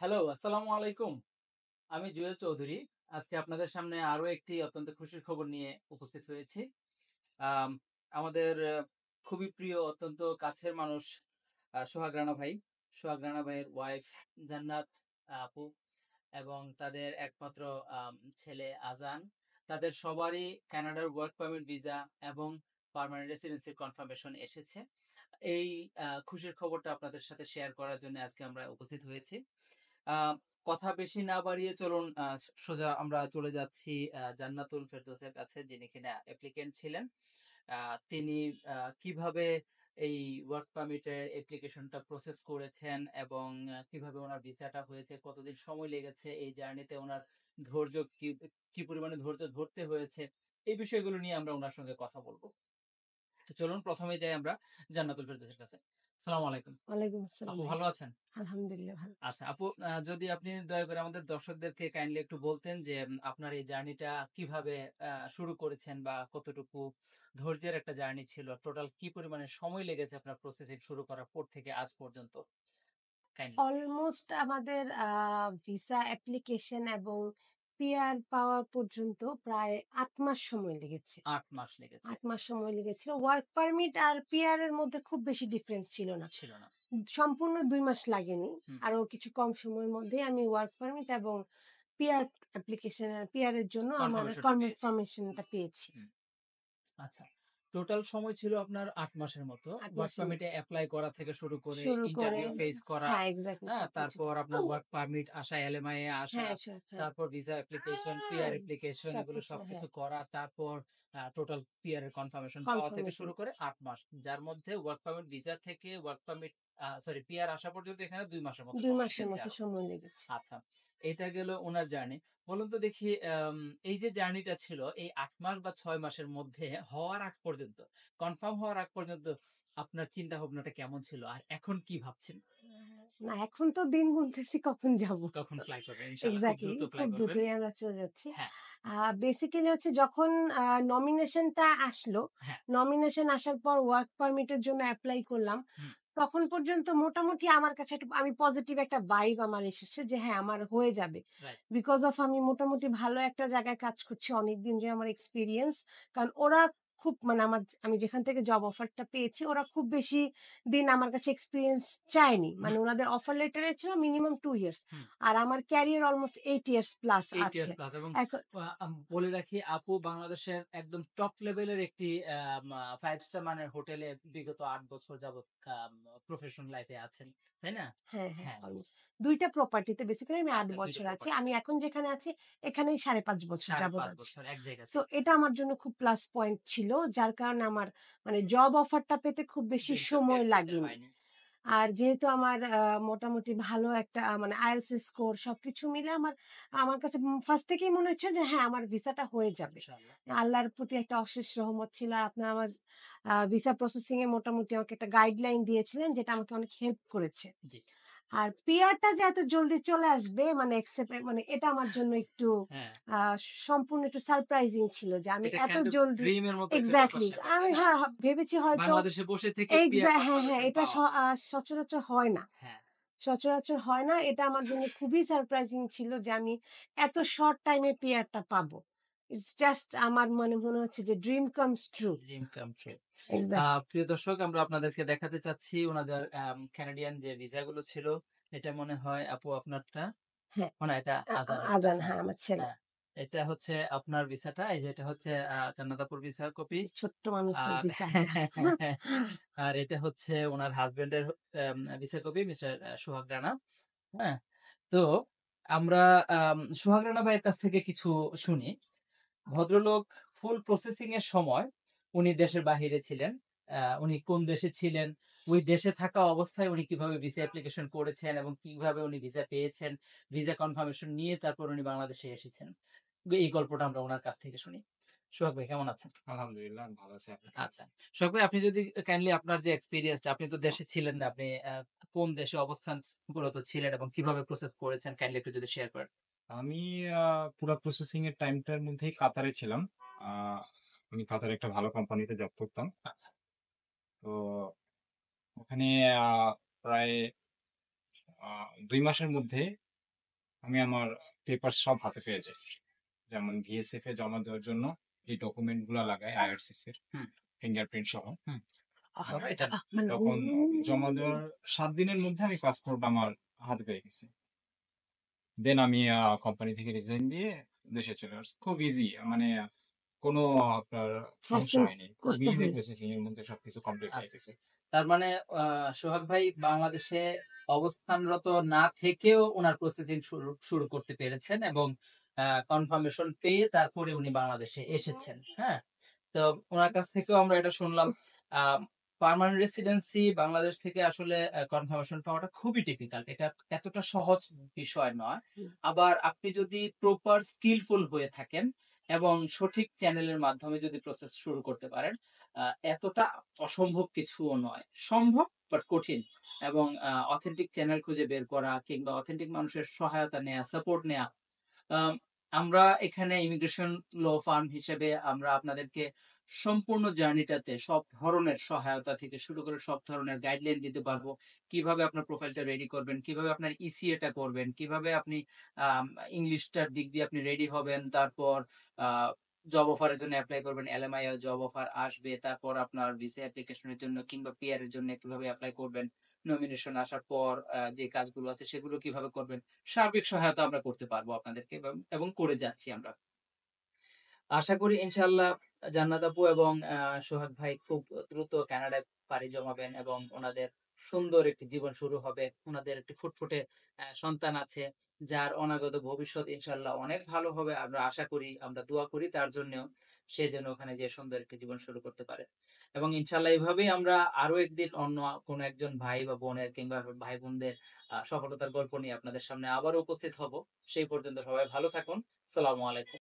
Hello, আসসালামু আলাইকুম। আমি জুয়েল চৌধুরী। আজকে আপনাদের সামনে আরো একটি অত্যন্ত খুশির খবর নিয়ে উপস্থিত হয়েছি। আম আমাদের খুবই প্রিয় অত্যন্ত কাছের মানুষ সোহাগ রানা ভাই। সোহাগ রানা ভাইয়ের ওয়াইফ জান্নাত আপু এবং তাদের একমাত্র ছেলে আজান। তাদের সবারই কানাডার ওয়ার্ক পারমিট ভিসা এবং পার্মানেন্ট রেসিডেন্সির কনফার্মেশন এসেছে। এই খুশির খবরটা আপনাদের সাথে শেয়ার করার জন্য আজকে আমরা উপস্থিত হয়েছি। আ কথা বেশি না বাড়িয়ে চলুন সোজা আমরা চলে যাচ্ছি জান্নাতুল ফেরদৌসের কাছে, যিনি কিনা অ্যাপ্লিক্যান্ট ছিলেন। আ তিনি কিভাবে এই ওয়ার্ক পারমিটের অ্যাপ্লিকেশনটা প্রসেস করেছেন এবং কিভাবে উনার ভিসাটা হয়েছে, কতদিন সময় লেগেছে, এই জার্নিতে উনার ধৈর্য কি পরিমাণে ধৈর্য ধরতে হয়েছে, এই বিষয়গুলো নিয়ে আমরা উনার সঙ্গে কথা বলব। তো চলুন ১ম এ যাই আমরা জান্নাতুল ফেরদৌসের কাছে। আসসালামু আলাইকুম। ওয়ালাইকুম আসসালাম আপু ভাই। ভালো আছেন? আলহামদুলিল্লাহ ভালো আছি। আচ্ছা আপু, যদি আপনি দয়া করে আমাদের দর্শকদেরকে কাইন্ডলি একটু বলতেন যে আপনার এই জার্নিটা কিভাবে শুরু করেছেন বা কতটুকু ধৈর্যের একটা জার্নি ছিল? টোটাল কি পরিমাণে সময় লেগেছে আপনার প্রসেসিং শুরু করার পর থেকে আজ পর্যন্ত? কাইন্ডলি। অলমোস্ট আমাদের ভিসা অ্যাপ্লিকেশন এবং পিআর পাওয়া পর্যন্ত প্রায় ৮ মাস সময় লেগেছে। ৮ মাস লেগেছে। ৮ মাস সময় লেগেছিল। ওয়ার্ক পারমিট আর পিআর এর মধ্যে খুব বেশি ডিফারেন্স ছিল না। ছিল না। সম্পূর্ণ ২ মাস লাগেনি। হুম, আরো কিছু কম সময়ের মধ্যেই আমি ওয়ার্ক পারমিট এবং পিআর পিআর এর জন্য আমার কনফার্মেশনটা পেয়েছি। কনফার্মেশনটা পেয়েছি। হুম। আচ্ছা। টোটাল সময় ছিল আপনার ৮ মাসের মতো। ৮ ওয়ার্ক মাসের পারমিটে মতো। এপ্লাই করা থেকে শুরু করে শুরু করে ইন্টারভিউ ফেস করা, হ্যাঁ, এক্সাক্টলি হ্যাঁ? সবকিছু। তারপর আপনার ওয়ার্ক পারমিট আসা, এলএমআই এ আসা, হ্যাঁ, হ্যাঁ। তারপর ভিসা অ্যাপ্লিকেশন, পিআর অ্যাপ্লিকেশন এগুলো সবকিছু সবকিছু হ্যাঁ, করা। তারপর টোটাল পিআর এর কনফার্মেশন পাওয়া থেকে কনফার্মেশন শুরু করে ৮ মাস। যার মধ্যে ওয়ার্ক পারমিট ভিসা থেকে ওয়ার্ক পারমিট সরি পিআর আসা পর্যন্ত এখানে ২ মাসের মতো ২ সময় মাসের লেগেছে মতো আরো। সময় লেগেছে। আচ্ছা। এটা গেল উনার জার্নি। বলুন তো দেখি, এই যে জার্নিটা ছিল এই ৮ মাস বা ৬ মাসের মধ্যে হওয়ার আগ পর্যন্ত, কনফার্ম হওয়ার আগ পর্যন্ত আপনার চিন্তা ভাবনাটা কেমন ছিল? আর এখন কি ভাবছেন? না এখন তো দিন গুনতেছি কখন যাব। কখন ফ্লাই করবেন? ইনশাআল্লাহ খুব এক্সাক্টলি দ্রুত ফ্লাই খুব করবেন। দ্রুতই আমরা চলে যাচ্ছি। হ্যাঁ, বেসিক্যালি হচ্ছে যখন নমিনেশনটা আসলো, হ্যাঁ। নমিনেশন আসার পর ওয়ার্ক পারমিট এর জন্য এপ্লাই করলাম। হুম, তখন পর্যন্ত মোটামুটি আমার কাছে একটু আমি পজিটিভ একটা ভাইব আমার এসেছে যে হ্যাঁ, আমার হয়ে যাবে। রাইট। বিকজ অফ আমি মোটামুটি ভালো একটা জায়গায় কাজ করছি অনেকদিন ধরে আমার এক্সপেরিয়েন্স। কারণ ওরা খুব মানে আমি যেখান থেকে জব অফারটা পেয়েছি ওরা খুব বেশি দিন আমার কাছে এক্সপেরিয়েন্স চায়নি। হুম, মানে উনাদের অফার লেটারে ছিল মিনিমাম ২ ইয়ার্স। হুম। আর আমার ক্যারিয়ার অলমোস্ট ৮ ইয়ার্স প্লাস 8 আছে। ইয়ার্স প্লাস এবং এখন বলে রাখি আপু বাংলাদেশের একদম টপ লেভেলের একটি 5 স্টার মানের হোটেলে বিগত ৮ বছর যাবৎ প্রফেশনাল লাইফে আছেন। তাই না? হ্যাঁ, হ্যাঁ, হ্যাঁ, অলমোস্ট ২ টা প্রপার্টিতে বেসিক্যালি আমি ৮ আচ্ছা ২ টা বছর আছি। প্রপার্টি। আমি এখন যেখানে আছি এখানেই ৫.৫ বছর যাবৎ ৫.৫ আছি। বছর এক সো জায়গাতেই। এটা আমার জন্য খুব প্লাস পয়েন্ট ছিল। যার কারণে আমার মানে জব অফারটা পেতে খুব বেশি সময় দেরি পেতে লাগেনি। হয়নি। আর যেহেতু আমার মোটামুটি ভালো একটা মানে IELTS এর স্কোর সবকিছু মিলে আমার কাছে ফার্স্ট থেকেই মনে হচ্ছে যে হ্যাঁ, আমার ভিসাটা হয়ে যাবে। ইনশাআল্লাহ। আল্লাহর প্রতি একটা অশেষ রহমত ছিল। আর আপনারা আমার ভিসা প্রসেসিং এ মোটামুটি আমাকে একটা গাইডলাইন দিয়েছিলেন যেটা আমাকে অনেক হেল্প করেছে। জি। আর পিআরটা যে এত জলদি চলে আসবে মানে মানে এটা আমার জন্য একটু হ্যাঁ, আ সম্পূর্ণ একটু সারপ্রাইজিং ছিল যে আমি এটা এত কাইন্ড অফ জলদি ড্রিম এর মতো একটা এক্সাক্টলি ব্যাপার-স্যাপার, তাই আমি না? হ্যাঁ, ভেবেছি হয়তো বাংলাদেশে বসে থেকে পিআর হ্যাঁ, কনফার্মেশন এটা পাওয়া। সচরাচর হয় না। হ্যাঁ, সচরাচর হয় না। এটা আমার জন্য খুবই সারপ্রাইজিং ছিল যে আমি এত শর্ট টাইমে পিআরটা পাবো। ইটস জাস্ট আমার মনে হচ্ছে যে dream comes true. Dream come true. Exactly প্রিয় দর্শক, আমরা আপনাদেরকে দেখাতে চাচ্ছি উনাদের কানাডিয়ান যে ভিসা গুলো ছিল। এটা মনে হয় আপু আপনারটা। হ্যাঁ, ও না, এটা আজানেরটা। আজান হ্যাঁ, হ্যাঁ, আমার ছেলে। হ্যাঁ। এটা হচ্ছে আপনার ভিসাটা। এই যে এটা হচ্ছে জান্নাত আপুর ভিসা কপি। ছোট্ট মানুষের আর ভিসা। আর এটা হচ্ছে উনার হাসব্যান্ডের ভিসা কপি, মিস্টার সোহাগ রানা। হ্যাঁ? তো আমরা সোহাগ রানা ভাইয়ের কাছ থেকে কিছু শুনি। ভদ্রলোক ফুল প্রসেসিং এর সময় উনি দেশের বাহিরে ছিলেন। উনি কোন দেশে ছিলেন, ওই দেশে থাকা অবস্থায় উনি কিভাবে ভিসা অ্যাপ্লিকেশন করেছেন এবং কিভাবে উনি ভিসা পেয়েছেন, ভিসা কনফার্মেশন নিয়ে তারপর উনি বাংলাদেশে এসেছেন। এই গল্পটা আমরা উনার কাছ থেকে শুনি। সোহাগ ভাই কেমন আছেন? আলহামদুলিল্লাহ আমি ভালো আছি। আপনি কেমন আচ্ছা। আছেন? সোহাগ ভাই, আপনি যদি কাইন্ডলি আপনার যে এক্সপেরিয়েন্সটা, আপনি তো দেশে ছিলেন না, আপনি কোন দেশে অবস্থান মূলত ছিলেন এবং কিভাবে প্রসেস করেছেন কাইন্ডলি একটু যদি শেয়ার করেন। আমি পুরা প্রসেসিং এর টাইমটার মধ্যেই কাতারে ছিলাম। আ আমি কাতারে একটা ভালো কোম্পানিতে জব করতাম। আচ্ছা, তো ওখানে আ প্রায় আ ২ মাসের মধ্যে আমি আমার পেপার সব হাতে পেয়ে যাই। যেমন বিএসএফ এ জমা দেওয়ার জন্য এই ডকুমেন্ট গুলা লাগাই আইআরসিস এর হুম, ফিঙ্গারপ্রিন্ট সহ। হুম। আহ, তারপর এটা মানে তখন জমা দেওয়ার 7 দিনের মধ্যে আমি পাসপোর্ট আমার হাতে পেয়ে গেছি। দেন আমি কোম্পানি থেকে রিজাইন দিয়ে দেশে চলে আসছি। খুব ইজি, মানে কোনো আপনার সমস্যা হ্যাসেল হয়নি। খুব করতে ইজি হয়। প্রসেসিং এর মধ্যে সবকিছু কমপ্লিট হয়ে আচ্ছা, গেছে। আচ্ছা। তার মানে সোহাগ ভাই বাংলাদেশে অবস্থানরত না থেকেও ওনার প্রসেসিং শুরু শুরু করতে পেরেছেন এবং কনফার্মেশন পেয়ে তারপরে উনি বাংলাদেশে এসেছেন। হ্যাঁ? তো ওনার কাছ থেকেও আমরা এটা শুনলাম। পার্মানেন্ট রেসিডেন্সি বাংলাদেশ থেকে আসলে কনফার্মেশন পাওয়াটা খুবই ডিফিকাল্ট। এটা এতটা সহজ বিষয় নয়। হুম। আবার আপনি যদি প্রপার স্কিলফুল হয়ে থাকেন এবং সঠিক চ্যানেলের মাধ্যমে যদি প্রসেস শুরু করতে পারেন, এতটা অসম্ভব কিছুও নয়। সম্ভব বাট কঠিন। এবং অথেন্টিক চ্যানেল খুঁজে বের করা কিংবা অথেন্টিক মানুষের সহায়তা নেয়া, সাপোর্ট নেয়া। আম আমরা এখানে ইমিগ্রেশন ল ফার্ম হিসেবে আমরা আপনাদেরকে সম্পূর্ণ জার্নিটাতে সব ধরনের সহায়তা থেকে শুরু করে সব ধরনের গাইডলাইন দিতে পারবো। কিভাবে আপনার প্রোফাইলটা রেডি করবেন, কিভাবে আপনার ইসিএ টা করবেন, কিভাবে আপনি আম ইংলিশটার দিক দিয়ে আপনি রেডি হবেন। তারপর আ জব অফারের জন্য এপ্লাই করবেন। এলএমআই এর জব অফার আসবে। তারপর আপনার ভিসা অ্যাপ্লিকেশনের জন্য কিংবা পিআর এর জন্য কিভাবে এপ্লাই করবেন। নমিনেশন আসার পর যে কাজগুলো আছে সেগুলো কিভাবে করবেন। সার্বিক সহায়তা আমরা করতে পারবো আপনাদেরকে এবং করে যাচ্ছি আমরা। আশা করি ইনশাআল্লাহ জান্নাত আপু এবং সোহাগ ভাই খুব দ্রুত কানাডায় পাড়ি জমাবেন এবং ওনাদের সুন্দর একটি জীবন শুরু হবে। ওনাদের একটি ফুটফুটে সন্তান আছে, যার অনাগত ভবিষ্যৎ ইনশাআল্লাহ অনেক ভালো হবে। আমরা আশা করি, আমরা দোয়া করি তার জন্যেও। সে যেন ওখানে যেয়ে সুন্দর একটি জীবন শুরু করতে পারে। এবং ইনশাআল্লাহ এভাবেই আমরা আরো একদিন অন্য কোনো একজন ভাই বা বোনের কিংবা ভাই বোনদের সফলতার গল্প নিয়ে আপনাদের সামনে আবারও উপস্থিত হব। সেই পর্যন্ত সবাই ভালো থাকুন। আসসালামু আলাইকুম।